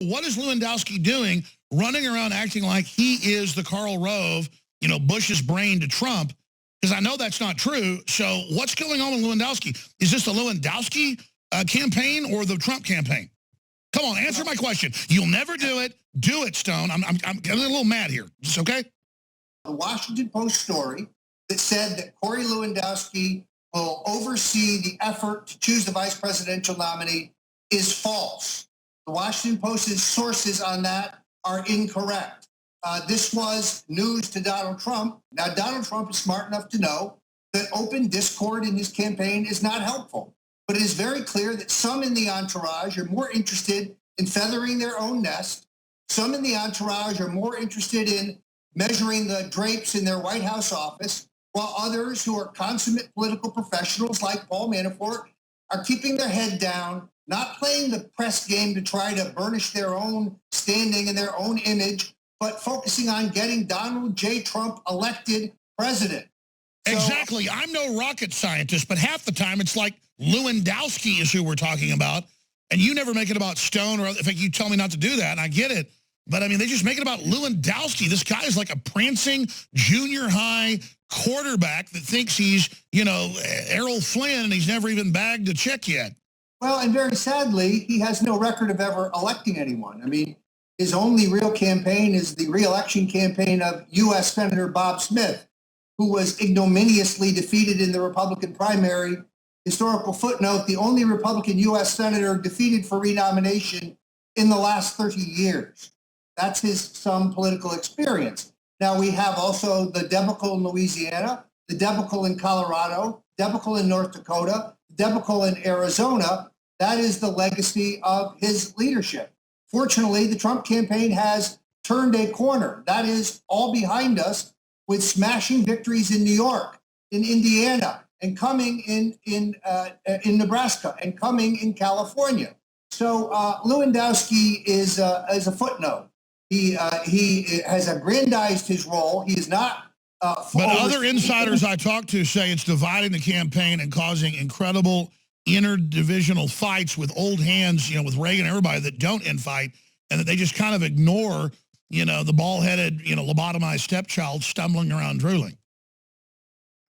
What is Lewandowski doing running around acting like he is the Karl Rove, Bush's brain to Trump? Because I know that's not true. So what's going on with Lewandowski? Is this the Lewandowski campaign or the Trump campaign? Come on, answer my question. You'll never do it. Do it, Stone. I'm getting a little mad here. Is this okay? The Washington Post story that said that Corey Lewandowski will oversee the effort to choose the vice presidential nominee is false. The Washington Post's sources on that are incorrect. This was news to Donald Trump. Now, Donald Trump is smart enough to know that open discord in his campaign is not helpful. But it is very clear that some in the entourage are more interested in feathering their own nest. Some in the entourage are more interested in measuring the drapes in their White House office, while others who are consummate political professionals like Paul Manafort are keeping their head down, not playing the press game to try to burnish their own standing and their own image, but focusing on getting Donald J. Trump elected president. Exactly. I'm no rocket scientist, but half the time it's like Lewandowski is who we're talking about, and you never make it about Stone, or in fact, you tell me not to do that, and I get it. But, I mean, they just make it about Lewandowski. This guy is like a prancing junior high quarterback that thinks he's, Errol Flynn, and he's never even bagged a check yet. Well, and very sadly, he has no record of ever electing anyone. I mean, his only real campaign is the re-election campaign of U.S. Senator Bob Smith, who was ignominiously defeated in the Republican primary. Historical footnote, the only Republican U.S. Senator defeated for renomination in the last 30 years. That's his some political experience. Now, we have also the debacle in Louisiana, the debacle in Colorado, debacle in North Dakota, debacle in Arizona. That is the legacy of his leadership. Fortunately, the Trump campaign has turned a corner. That is all behind us, with smashing victories in New York, in Indiana, and coming in Nebraska, and coming in California. So Lewandowski is a footnote. He has aggrandized his role. He is not. But other insiders I talk to say it's dividing the campaign and causing incredible interdivisional fights with old hands, with Reagan and everybody that don't infight, and that they just kind of ignore, the bald-headed, lobotomized stepchild stumbling around drooling.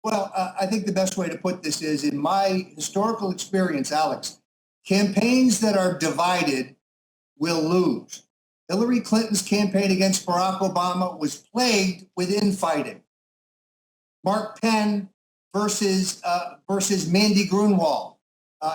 Well, I think the best way to put this is, in my historical experience, Alex, campaigns that are divided will lose. Hillary Clinton's campaign against Barack Obama was plagued with infighting. Mark Penn versus Mandy Grunwald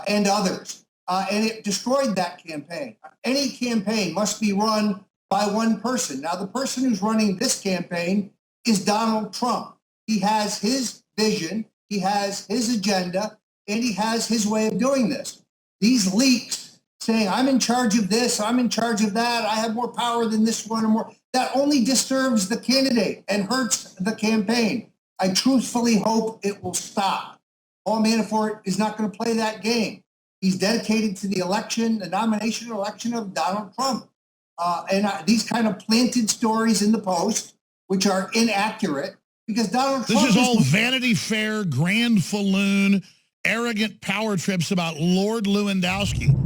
and others. And it destroyed that campaign. Any campaign must be run by one person. Now, the person who's running this campaign is Donald Trump. He has his vision, he has his agenda, and he has his way of doing this. These leaks saying, I'm in charge of this, I'm in charge of that, I have more power than this one or more, that only disturbs the candidate and hurts the campaign. I truthfully hope it will stop. Paul Manafort is not going to play that game. He's dedicated to the election, the nomination election of Donald Trump. These kind of planted stories in the Post, which are inaccurate, because Donald Trump is all Vanity Fair, grand falloon, arrogant power trips about Lord Lewandowski.